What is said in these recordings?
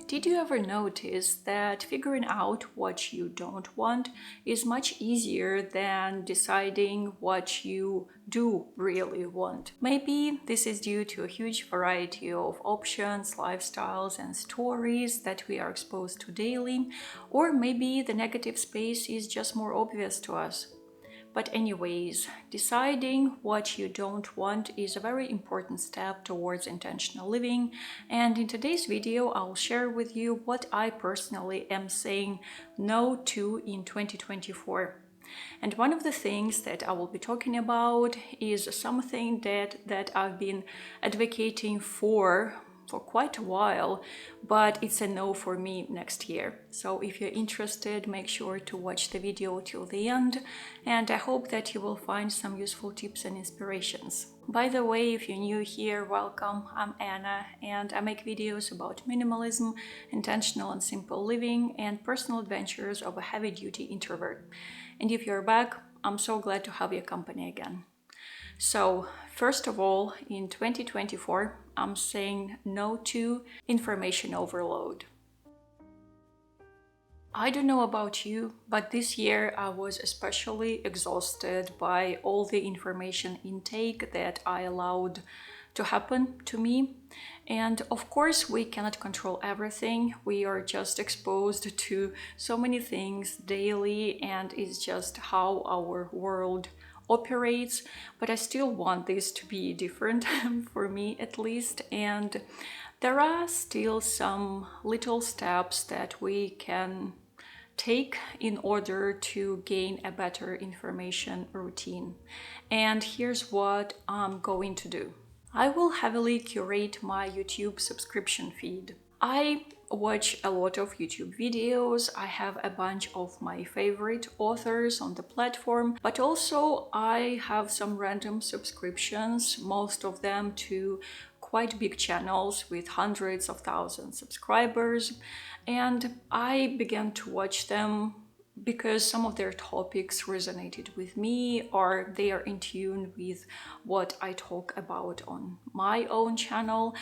Did you ever notice that figuring out what you don't want is much easier than deciding what you do really want? Maybe this is due to a huge variety of options, lifestyles, and stories that we are exposed to daily, or maybe the negative space is just more obvious to us. But anyways, deciding what you don't want is a very important step towards intentional living, and in today's video I'll share with you what I personally am saying no to in 2024. And one of the things that I will be talking about is something that I've been advocating for quite a while, but it's a no for me next year. So if you're interested, make sure to watch the video till the end, and I hope that you will find some useful tips and inspirations. By the way, if you're new here, welcome. I'm Anna, and I make videos about minimalism, intentional and simple living, and personal adventures of a heavy-duty introvert. And if you're back, I'm so glad to have your company again. So, first of all, in 2024, I'm saying no to information overload. I don't know about you, but this year I was especially exhausted by all the information intake that I allowed to happen to me. And of course, we cannot control everything. We are just exposed to so many things daily, and it's just how our world operates. But I still want this to be different for me at least, and there are still some little steps that we can take in order to gain a better information routine. And here's what I'm going to do. I will heavily curate my YouTube subscription feed. I watch a lot of YouTube videos. I have a bunch of my favorite authors on the platform, but also I have some random subscriptions, most of them to quite big channels with hundreds of thousands of subscribers, and I began to watch them because some of their topics resonated with me, or they are in tune with what I talk about on my own channel.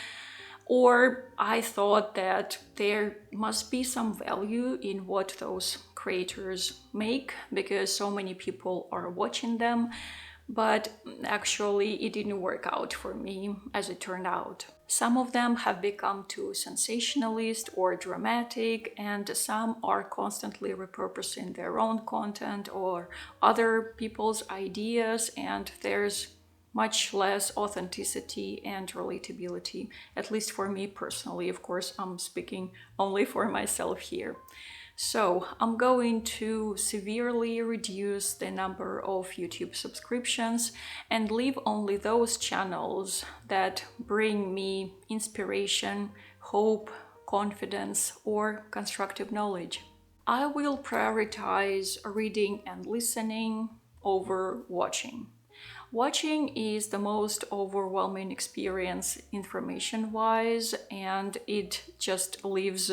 Or I thought that there must be some value in what those creators make because so many people are watching them, but actually it didn't work out for me as it turned out. Some of them have become too sensationalist or dramatic, and some are constantly repurposing their own content or other people's ideas, and there's much less authenticity and relatability, at least for me personally. Of course, I'm speaking only for myself here. So I'm going to severely reduce the number of YouTube subscriptions and leave only those channels that bring me inspiration, hope, confidence, or constructive knowledge. I will prioritize reading and listening over watching. Watching is the most overwhelming experience information-wise, and it just leaves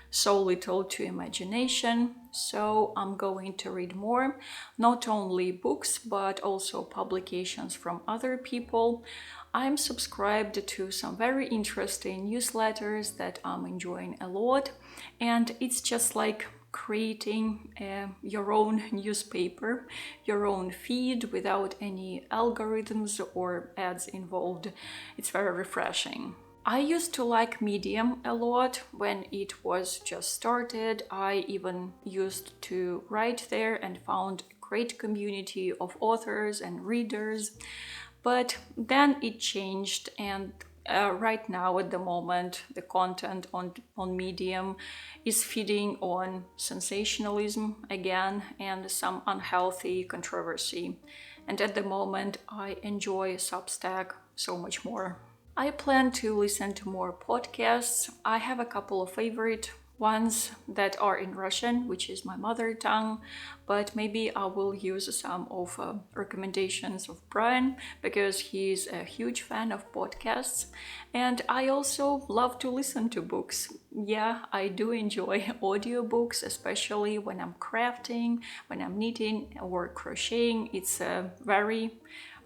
so little to imagination. So I'm going to read more, not only books, but also publications from other people. I'm subscribed to some very interesting newsletters that I'm enjoying a lot, and it's just like creating your own newspaper, your own feed without any algorithms or ads involved. It's very refreshing. I used to like Medium a lot when it was just started. I even used to write there and found a great community of authors and readers. But then it changed, and right now, at the moment, the content on Medium is feeding on sensationalism again and some unhealthy controversy. And at the moment, I enjoy Substack so much more. I plan to listen to more podcasts. I have a couple of favorite ones that are in Russian, which is my mother tongue, but maybe I will use some of recommendations of Brian because he's a huge fan of podcasts, and I also love to listen to books. Yeah, I do enjoy audiobooks, especially when I'm crafting, when I'm knitting or crocheting. It's a very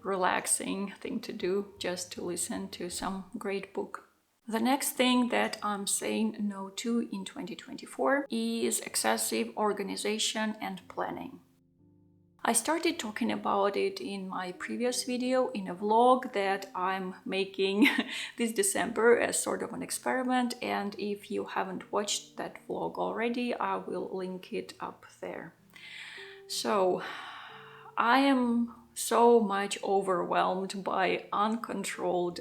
relaxing thing to do, just to listen to some great book. The next thing that I'm saying no to in 2024 is excessive organization and planning. I started talking about it in my previous video in a vlog that I'm making this December as sort of an experiment, and if you haven't watched that vlog already, I will link it up there. So, I am so much overwhelmed by uncontrolled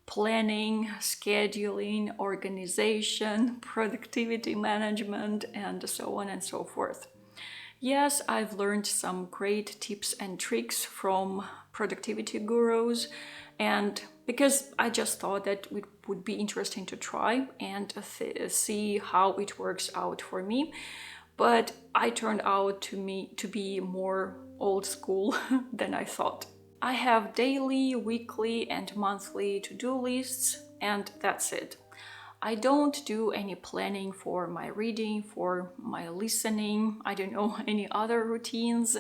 planning, scheduling, organization, productivity management, and so on and so forth. Yes, I've learned some great tips and tricks from productivity gurus, and because I just thought that it would be interesting to try and see how it works out for me. But I turned out to be more old school than I thought. I have daily, weekly, and monthly to-do lists, and that's it. I don't do any planning for my reading, for my listening, I don't know, any other routines.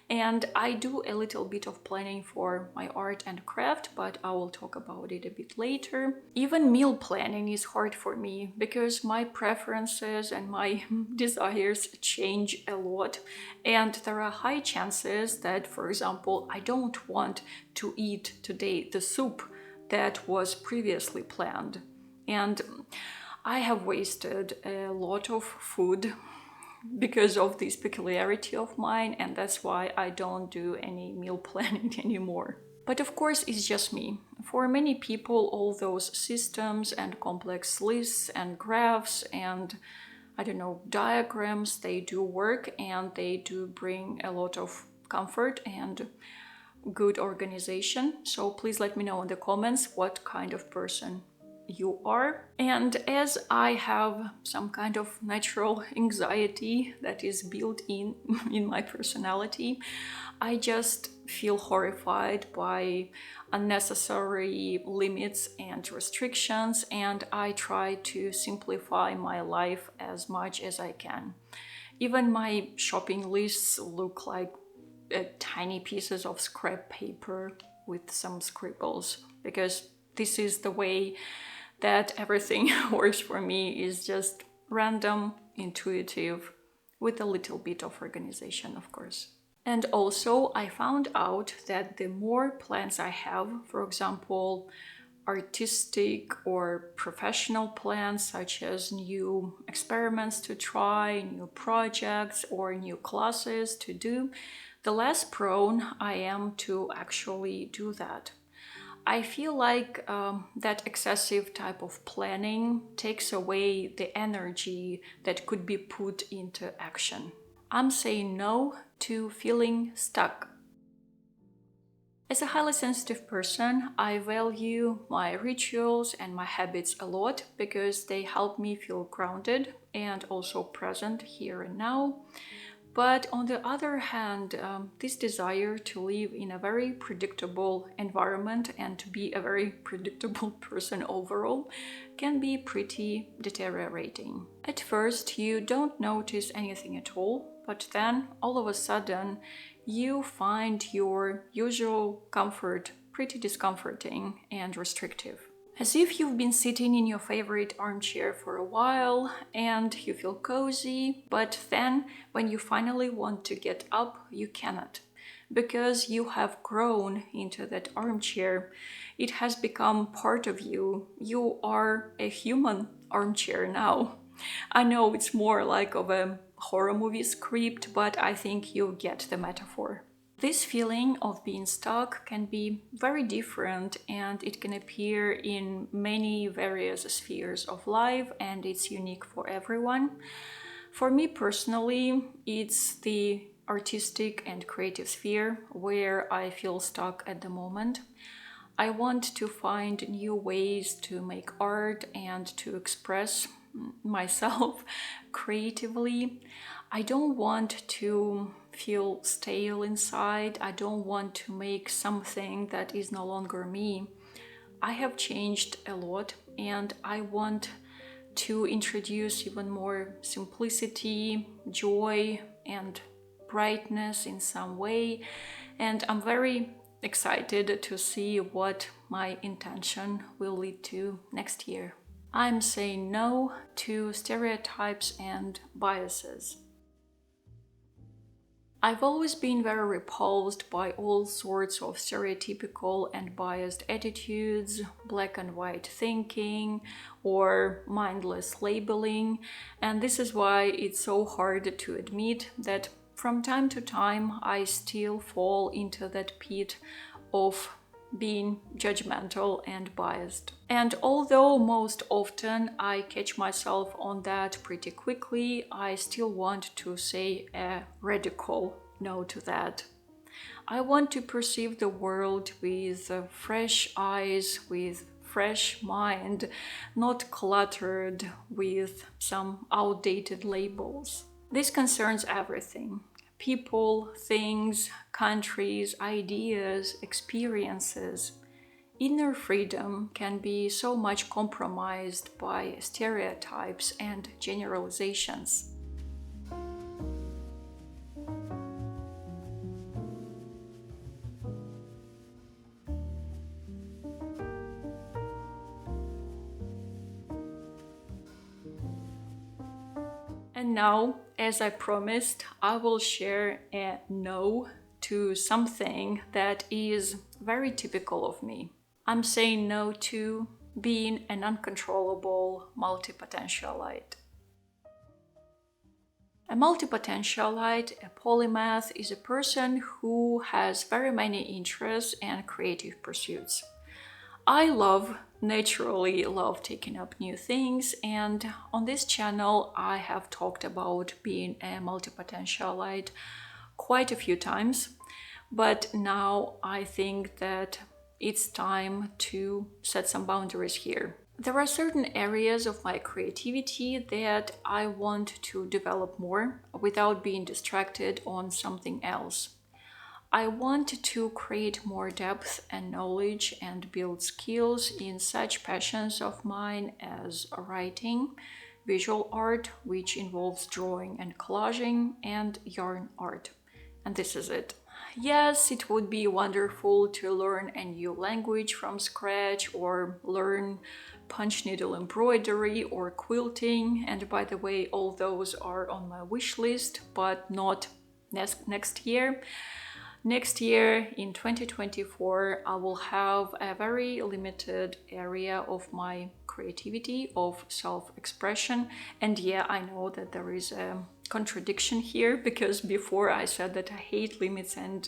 And I do a little bit of planning for my art and craft, but I will talk about it a bit later. Even meal planning is hard for me because my preferences and my desires change a lot. And there are high chances that, for example, I don't want to eat today the soup that was previously planned. And I have wasted a lot of food because of this peculiarity of mine, and that's why I don't do any meal planning anymore. But of course, it's just me. For many people, all those systems and complex lists and graphs and, I don't know, diagrams, they do work and they do bring a lot of comfort and good organization. So please let me know in the comments what kind of person you are. And as I have some kind of natural anxiety that is built in my personality, I just feel horrified by unnecessary limits and restrictions, and I try to simplify my life as much as I can. Even my shopping lists look like tiny pieces of scrap paper with some scribbles, because this is the way that everything works for me, is just random, intuitive, with a little bit of organization, of course. And also, I found out that the more plans I have, for example, artistic or professional plans, such as new experiments to try, new projects, or new classes to do, the less prone I am to actually do that. I feel like that excessive type of planning takes away the energy that could be put into action. I'm saying no to feeling stuck. As a highly sensitive person, I value my rituals and my habits a lot because they help me feel grounded and also present here and now. But on the other hand, this desire to live in a very predictable environment and to be a very predictable person overall can be pretty deteriorating. At first, you don't notice anything at all, but then all of a sudden, you find your usual comfort pretty discomforting and restrictive. As if you've been sitting in your favorite armchair for a while and you feel cozy, but then when you finally want to get up, you cannot. Because you have grown into that armchair, it has become part of you. You are a human armchair now. I know it's more like of a horror movie script, but I think you get the metaphor. This feeling of being stuck can be very different, and it can appear in many various spheres of life, and it's unique for everyone. For me personally, it's the artistic and creative sphere where I feel stuck at the moment. I want to find new ways to make art and to express myself creatively. I don't want to feel stale inside. I don't want to make something that is no longer me. I have changed a lot and I want to introduce even more simplicity, joy, and brightness in some way. And I'm very excited to see what my intention will lead to next year. I'm saying no to stereotypes and biases. I've always been very repulsed by all sorts of stereotypical and biased attitudes, black and white thinking, or mindless labeling, and this is why it's so hard to admit that from time to time I still fall into that pit of being judgmental and biased. And although most often I catch myself on that pretty quickly, I still want to say a radical no to that. I want to perceive the world with fresh eyes, with fresh mind, not cluttered with some outdated labels. This concerns everything. People, things, countries, ideas, experiences. Inner freedom can be so much compromised by stereotypes and generalizations. And now, as I promised, I will share a no to something that is very typical of me. I'm saying no to being an uncontrollable multipotentialite. A multipotentialite, a polymath, is a person who has very many interests and creative pursuits. I naturally love taking up new things, and on this channel I have talked about being a multipotentialite quite a few times, but now I think that it's time to set some boundaries here. There are certain areas of my creativity that I want to develop more without being distracted on something else. I want to create more depth and knowledge and build skills in such passions of mine as writing, visual art, which involves drawing and collaging, and yarn art. And this is it. Yes, it would be wonderful to learn a new language from scratch or learn punch needle embroidery or quilting. And by the way, all those are on my wish list, but not next year. Next year, in 2024, I will have a very limited area of my creativity, of self-expression. And yeah, I know that there is a contradiction here, because before I said that I hate limits and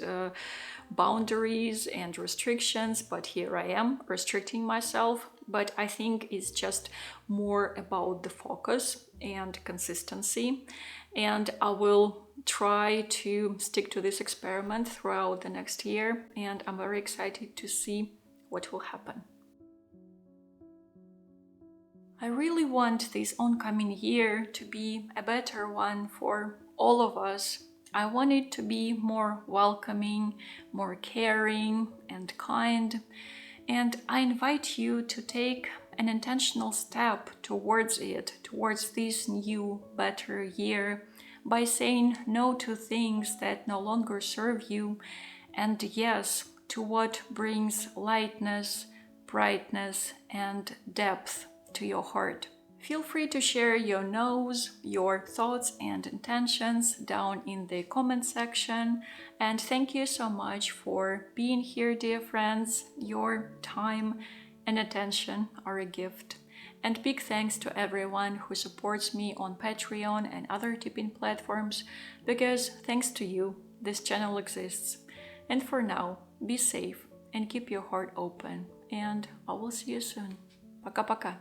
boundaries and restrictions, but here I am restricting myself. But I think it's just more about the focus and consistency. And I will try to stick to this experiment throughout the next year, and I'm very excited to see what will happen. I really want this oncoming year to be a better one for all of us. I want it to be more welcoming, more caring and kind, and I invite you to take an intentional step towards it, towards this new, better year, by saying no to things that no longer serve you, and yes to what brings lightness, brightness, and depth to your heart. Feel free to share your no's, your thoughts and intentions down in the comment section. And thank you so much for being here, dear friends. Your time and attention are a gift. And big thanks to everyone who supports me on Patreon and other tipping platforms, because thanks to you, this channel exists. And for now, be safe and keep your heart open. And I will see you soon. Пока-пока.